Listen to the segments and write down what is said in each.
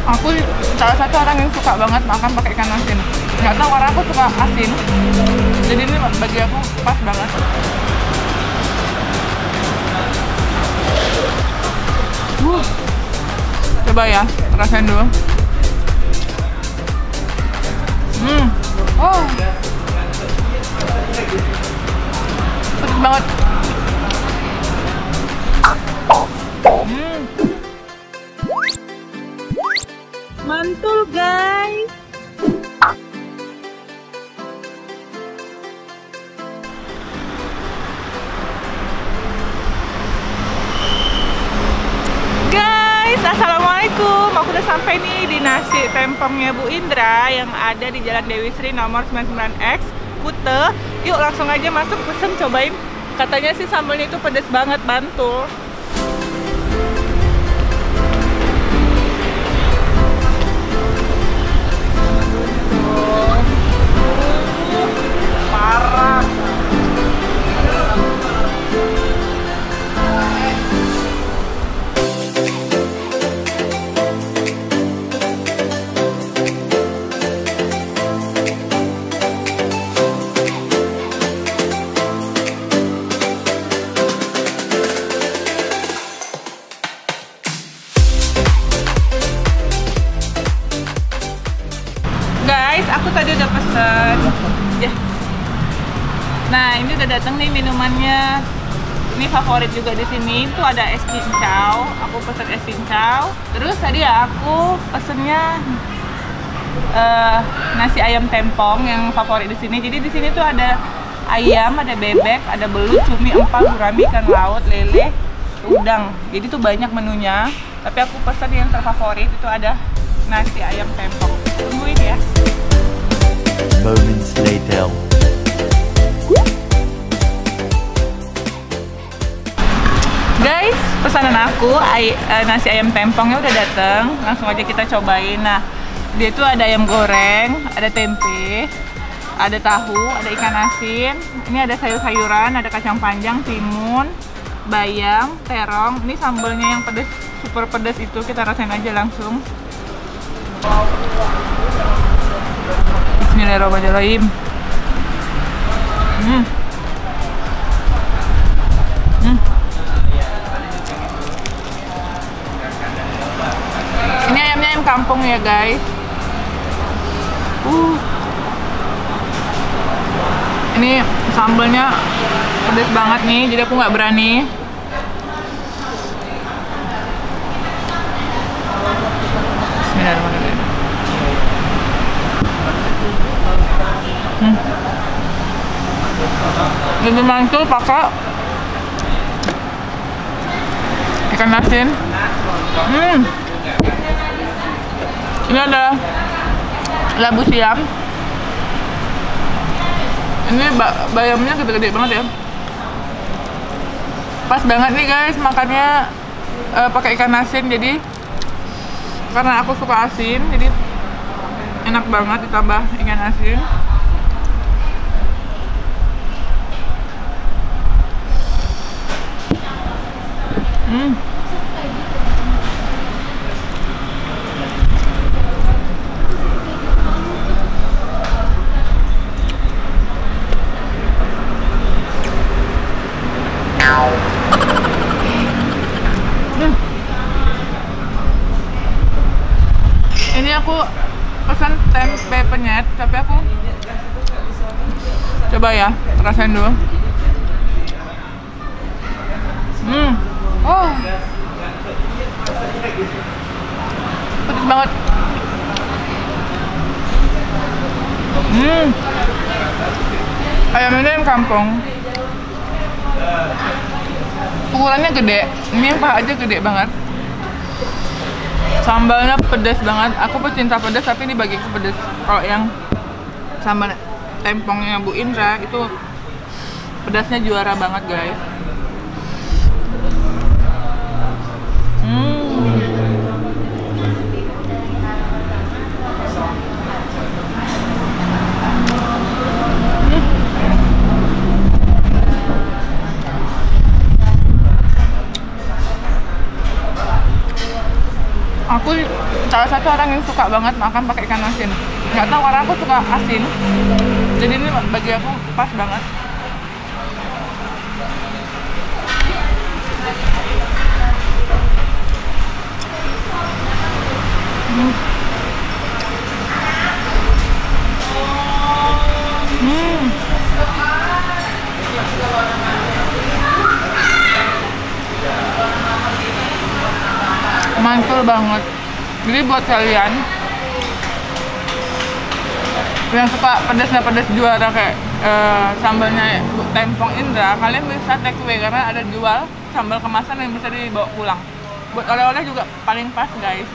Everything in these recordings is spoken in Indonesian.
Aku salah satu orang yang suka banget makan pakai ikan asin. Nggak tahu karena aku suka asin. Jadi ini bagi aku pas banget. Coba ya, rasain dulu. Oh, pedes banget. Mantul guys. Assalamualaikum, aku udah sampai nih di nasi tempongnya Bu Indra yang ada di Jalan Dewi Sri nomor 99X Kute. Yuk langsung aja masuk pesen cobain. Katanya sih sambalnya itu pedas banget, mantul. Parah. Guys, aku tadi udah pesen. Ya. Nah, ini udah datang nih minumannya. Ini favorit juga di sini. Itu ada es cincau. Aku pesen es cincau. Terus tadi ya aku pesennya nasi ayam tempong yang favorit di sini. Jadi di sini tuh ada ayam, ada bebek, ada belut, cumi, empal, gurami, ikan laut, lele, udang. Jadi tuh banyak menunya. Tapi aku pesen yang terfavorit itu ada nasi ayam tempong. Tungguin ya. Moments later. Guys, pesanan aku nasi ayam tempongnya udah dateng. Langsung aja kita cobain. Nah, dia tuh ada ayam goreng, ada tempe, ada tahu, ada ikan asin. Ini ada sayur-sayuran, ada kacang panjang, timun, bayam, terong. Ini sambalnya yang pedas, super pedas itu. Kita rasain aja langsung. Bismillahirrahmanirrahim. Ini ayamnya ayam kampung ya guys. Ini sambalnya pedas banget nih, jadi aku nggak berani. Bismillahirrahmanirrahim. Lebih mantul pakai ikan asin. Ini ada labu siam. Ini bayamnya gede-gede banget ya. Pas banget nih guys makannya pakai ikan asin. Jadi karena aku suka asin, jadi enak banget ditambah ikan asin. Ini aku pesan tempe penyet, tapi aku coba ya, rasain dulu. Oh, pedas banget. Ayam ini ayam kampung. Ukurannya gede. Ini yang paha aja gede banget. Sambalnya pedas banget. Aku pecinta pedas, tapi ini bagiku pedas. Kalau yang sambal tempongnya Bu Indra itu pedasnya juara banget guys. Aku salah satu orang yang suka banget makan pakai ikan asin. Nggak tahu karena aku suka asin. Jadi ini bagi aku pas banget. Mantul banget. Jadi buat kalian yang suka pedas juara kayak sambalnya Tempong Indra, kalian bisa take away karena ada jual sambal kemasan yang bisa dibawa pulang. Buat oleh-oleh juga paling pas, guys.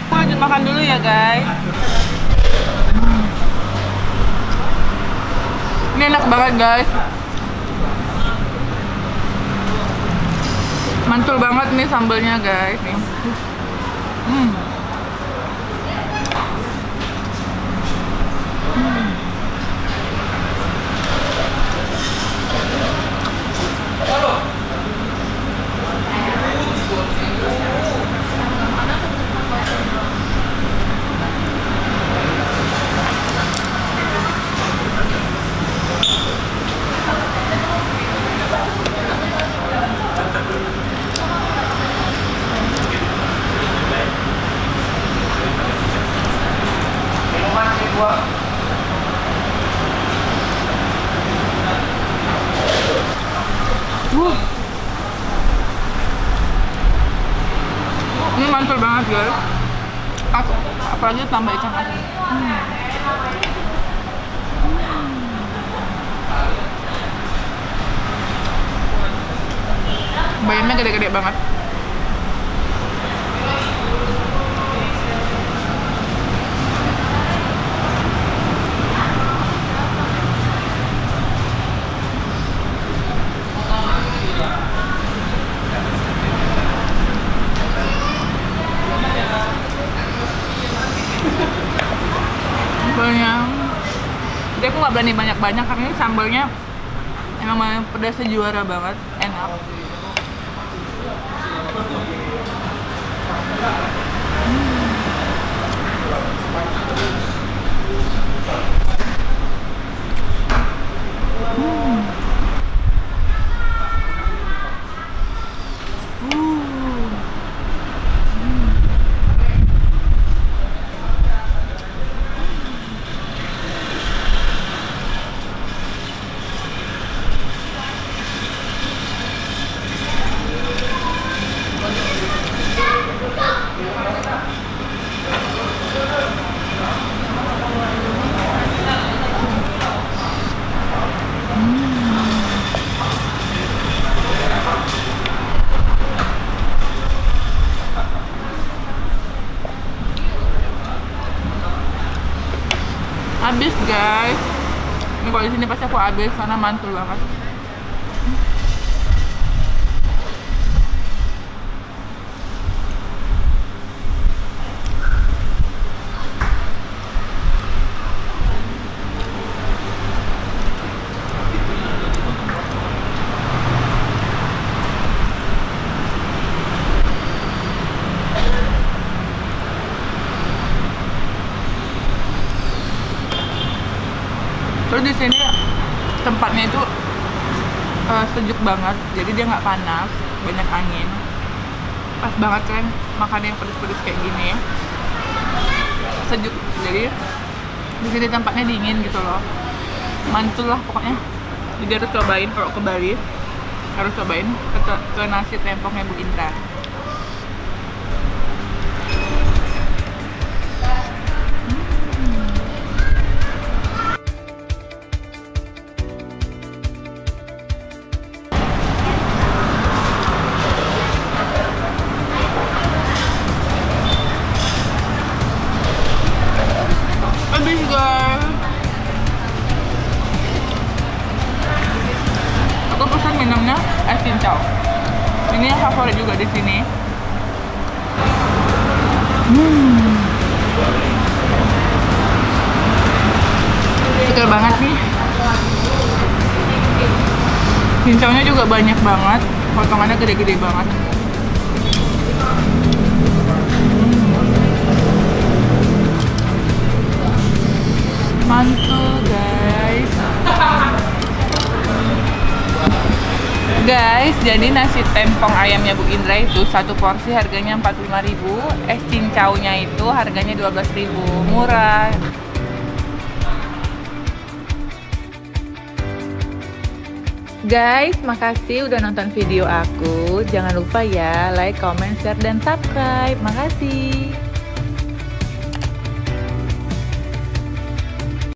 Aku lanjut makan dulu ya, guys. Ini enak banget, guys. Mantul banget nih sambalnya, guys. Nih. Ini mantul banget, guys. Apalagi tambah ikan asin. Bayamnya gede-gede banget. Sambalnya, jadi aku nggak berani banyak-banyak karena ini sambalnya emang pedasnya juara banget, enak. Habis, guys. Ini kalau di sini pasti aku habis karena mantul banget. Terus di sini tempatnya itu sejuk banget, jadi dia nggak panas, banyak angin, pas banget kan makan yang pedes-pedes kayak gini, sejuk. Jadi di sini tempatnya dingin gitu loh, mantul lah pokoknya. Jadi harus cobain kalau ke Bali, harus cobain ke nasi tempongnya Bu Indra. Aku pesan minumnya es cincau. Ini yang favorit juga di sini. Segar banget nih. Cincaunya juga banyak banget, potongannya gede-gede banget. Guys, jadi nasi tempong ayamnya Bu Indra itu satu porsi harganya 45.000, es cincaunya itu harganya 12.000, murah. Guys, makasih udah nonton video aku. Jangan lupa ya like, comment, share, dan subscribe. Makasih.